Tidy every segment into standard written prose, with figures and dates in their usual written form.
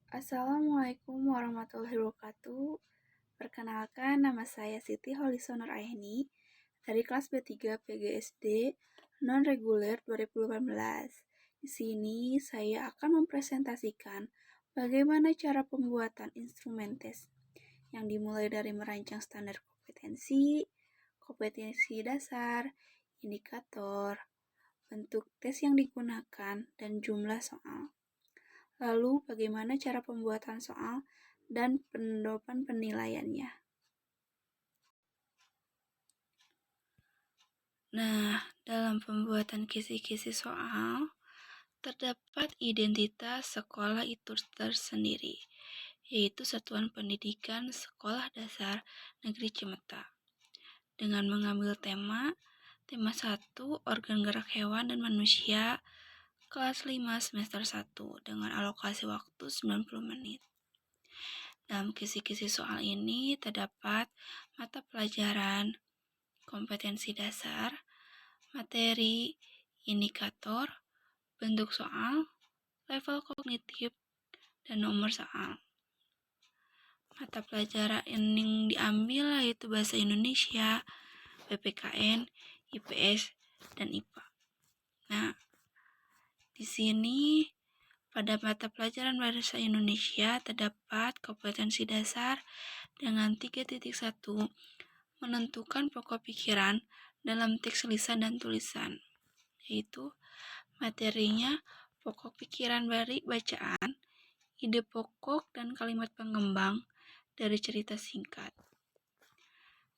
Assalamualaikum warahmatullahi wabarakatuh. Perkenalkan, nama saya Siti Holiso Nuraini dari kelas B3 PGSD non-reguler 2018. Di sini saya akan mempresentasikan bagaimana cara pembuatan instrumen tes yang dimulai dari merancang standar kompetensi dasar, indikator, bentuk tes yang digunakan, dan jumlah soal. Lalu, bagaimana cara pembuatan soal dan pendopan penilaiannya? Nah, dalam pembuatan kisi-kisi soal, terdapat identitas sekolah itu tersendiri, yaitu Satuan Pendidikan Sekolah Dasar Negeri Cimeta. Dengan mengambil tema 1, organ gerak hewan dan manusia, kelas 5 semester 1, dengan alokasi waktu 90 menit. Dalam kisi-kisi soal ini terdapat mata pelajaran, kompetensi dasar, materi, indikator, bentuk soal, level kognitif, dan nomor soal. Mata pelajaran yang diambil yaitu Bahasa Indonesia, PPKN, IPS, dan IPA. Nah, di sini pada mata pelajaran Bahasa Indonesia terdapat kompetensi dasar dengan 3.1 menentukan pokok pikiran dalam teks lisan dan tulisan, yaitu materinya pokok pikiran dari bacaan, ide pokok dan kalimat pengembang dari cerita singkat.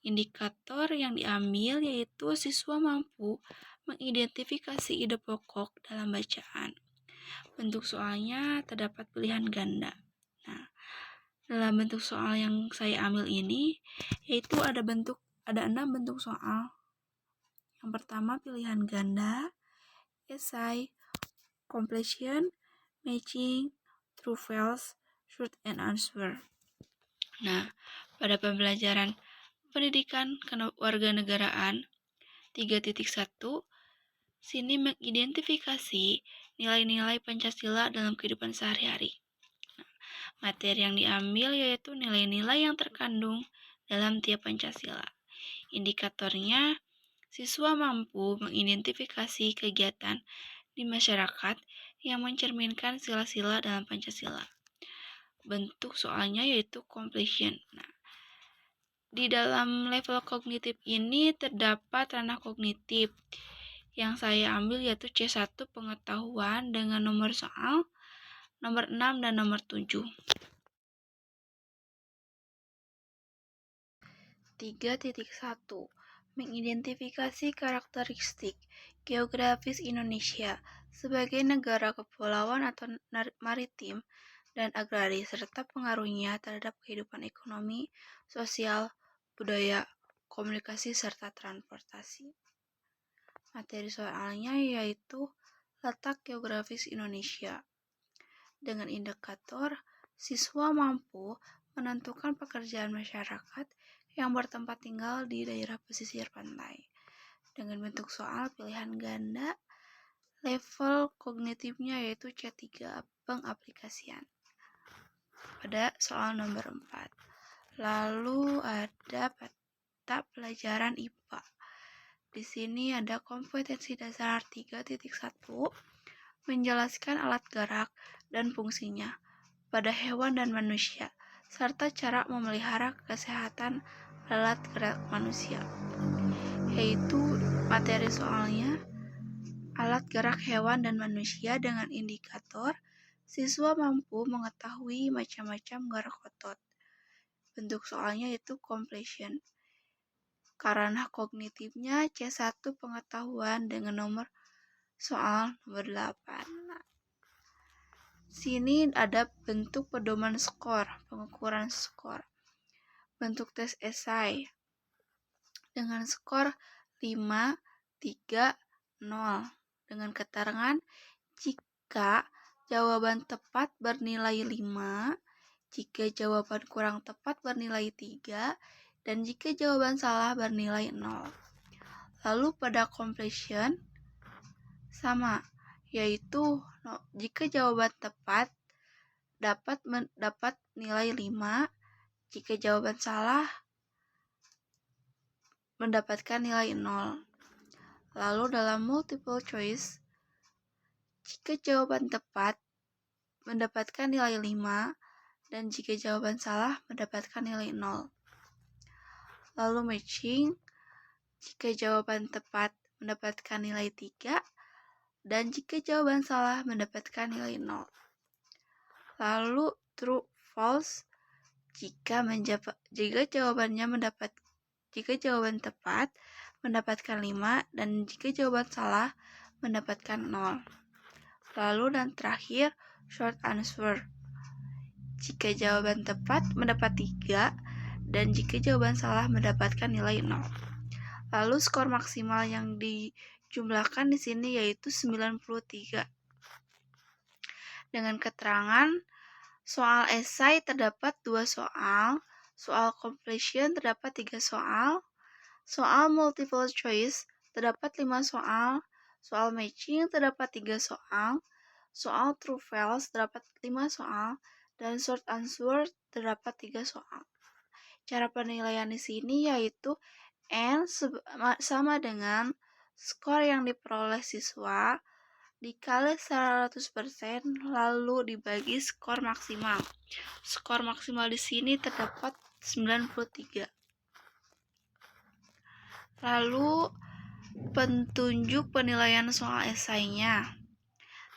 Indikator yang diambil yaitu siswa mampu mengidentifikasi ide pokok dalam bacaan. Bentuk soalnya terdapat pilihan ganda. Nah, dalam bentuk soal yang saya ambil ini yaitu ada 6 bentuk soal. Yang pertama pilihan ganda, esai, completion, matching, true false, short and answer. Nah, pada pembelajaran pendidikan kewarganegaraan 3.1 sini mengidentifikasi nilai-nilai Pancasila dalam kehidupan sehari-hari. Materi yang diambil yaitu nilai-nilai yang terkandung dalam tiap Pancasila. Indikatornya, siswa mampu mengidentifikasi kegiatan di masyarakat yang mencerminkan sila-sila dalam Pancasila. Bentuk soalnya yaitu completion. Nah, di dalam level kognitif ini terdapat ranah kognitif. Yang saya ambil yaitu C1 pengetahuan dengan nomor soal nomor 6 dan nomor 7. 3.1 mengidentifikasi karakteristik geografis Indonesia sebagai negara kepulauan atau maritim dan agraris serta pengaruhnya terhadap kehidupan ekonomi, sosial, budaya, komunikasi, serta transportasi. Materi soalnya yaitu letak geografis Indonesia. Dengan indikator, siswa mampu menentukan pekerjaan masyarakat yang bertempat tinggal di daerah pesisir pantai. Dengan bentuk soal pilihan ganda, level kognitifnya yaitu C3 pengaplikasian. Pada soal nomor 4. Lalu ada mata pelajaran IPA. Di sini ada kompetensi dasar 3.1 menjelaskan alat gerak dan fungsinya pada hewan dan manusia, serta cara memelihara kesehatan alat gerak manusia. Yaitu materi soalnya alat gerak hewan dan manusia dengan indikator siswa mampu mengetahui macam-macam gerak otot. Bentuk soalnya yaitu completion. Karena kognitifnya C1 pengetahuan dengan nomor soal nomor 8. Sini ada bentuk pedoman skor, pengukuran skor. Bentuk tes esai dengan skor 5, 3, 0 dengan keterangan jika jawaban tepat bernilai 5, jika jawaban kurang tepat bernilai 3, dan jika jawaban salah bernilai 0. Lalu pada completion sama, yaitu jika jawaban tepat dapat nilai 5. Jika jawaban salah, mendapatkan nilai 0. Lalu dalam multiple choice, jika jawaban tepat, mendapatkan nilai 5, dan jika jawaban salah, mendapatkan nilai 0. Lalu matching, jika jawaban tepat, mendapatkan nilai 3, dan jika jawaban salah, mendapatkan nilai 0. Lalu true false, jika jawaban tepat, mendapatkan 5, dan jika jawaban salah, mendapatkan 0. Lalu dan terakhir, short answer. Jika jawaban tepat, mendapat 3, dan jika jawaban salah, mendapatkan nilai 0. Lalu skor maksimal yang dijumlahkan di sini yaitu 93. Dengan keterangan, soal esai terdapat 2 soal, soal completion terdapat 3 soal, soal multiple choice terdapat 5 soal, soal matching terdapat 3 soal, soal true false terdapat 5 soal, dan short answer terdapat 3 soal. Cara penilaian di sini yaitu N sama dengan skor yang diperoleh siswa dikali 100% lalu dibagi skor maksimal. Skor maksimal di sini terdapat 93. Lalu petunjuk penilaian soal esainya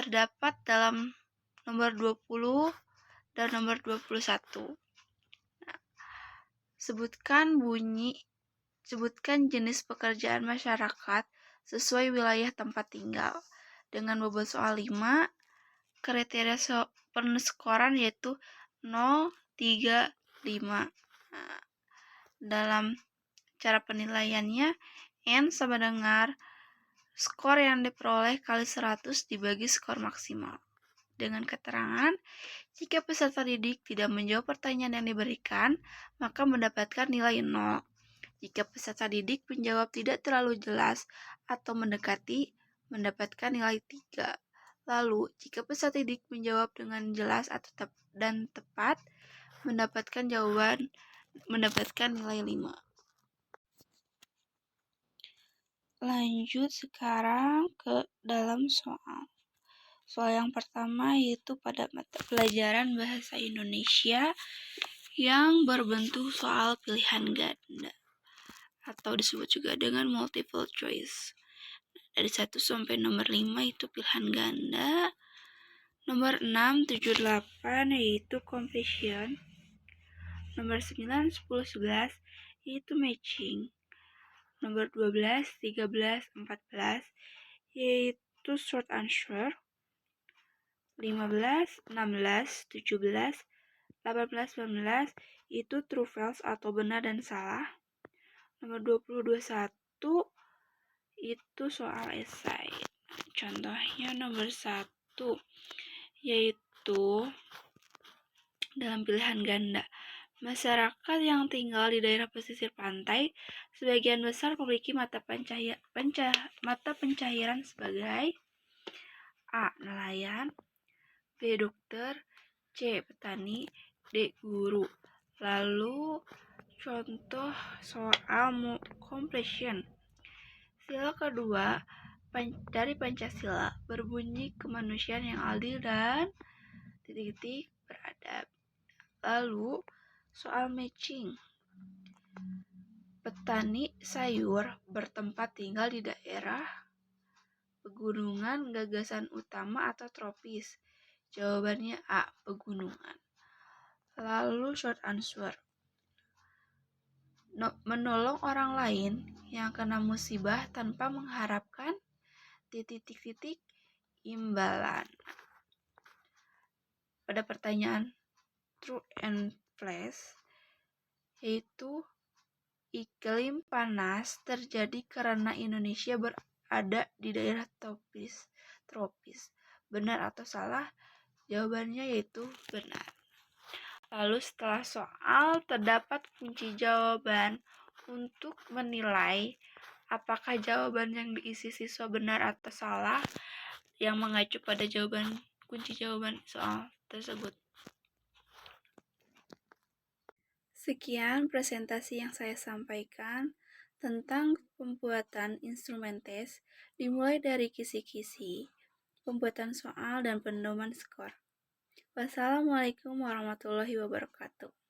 terdapat dalam nomor 20 dan nomor 21. Nah, sebutkan jenis pekerjaan masyarakat sesuai wilayah tempat tinggal. Dengan bobot soal 5, kriteria penskoran yaitu 0, 3, 5. Nah, dalam cara penilaiannya, N sama dengan skor yang diperoleh kali 100 dibagi skor maksimal. Dengan keterangan, jika peserta didik tidak menjawab pertanyaan yang diberikan, maka mendapatkan nilai 0. Jika peserta didik menjawab tidak terlalu jelas atau mendekati, mendapatkan nilai 3. Lalu, jika peserta didik menjawab dengan jelas atau dan tepat, mendapatkan nilai 5. Lanjut sekarang ke dalam soal. Soal yang pertama yaitu pada mata pelajaran Bahasa Indonesia yang berbentuk soal pilihan ganda atau disebut juga dengan multiple choice. Dari 1 sampai nomor 5 itu pilihan ganda. Nomor 6, 7, 8 yaitu completion. Nomor 9, 10, 11 yaitu matching. Nomor 12, 13, 14 yaitu short answer. 15, 16, 17, 18, 19 itu true false atau benar dan salah. Nomor 20, 21 itu soal esai. Contohnya nomor 1 yaitu dalam pilihan ganda. Masyarakat yang tinggal di daerah pesisir pantai sebagian besar memiliki mata pencaharian sebagai A. Nelayan, B. Dokter, C. Petani, D. Guru. Lalu contoh soal completion. Sila kedua dari Pancasila berbunyi kemanusiaan yang adil dan titik-titik beradab. Lalu soal matching. Petani sayur bertempat tinggal di daerah pegunungan, gagasan utama atau tropis. Jawabannya A. Pegunungan. Lalu short answer. Menolong orang lain yang kena musibah tanpa mengharapkan titik-titik imbalan. Pada pertanyaan true and false yaitu iklim panas terjadi karena Indonesia berada di daerah tropis. Benar atau salah? Jawabannya yaitu benar. Lalu setelah soal terdapat kunci jawaban untuk menilai apakah jawaban yang diisi siswa benar atau salah yang mengacu pada kunci jawaban soal tersebut. Sekian presentasi yang saya sampaikan tentang pembuatan instrumen tes, dimulai dari kisi-kisi, pembuatan soal, dan pendoman skor. Wassalamualaikum warahmatullahi wabarakatuh.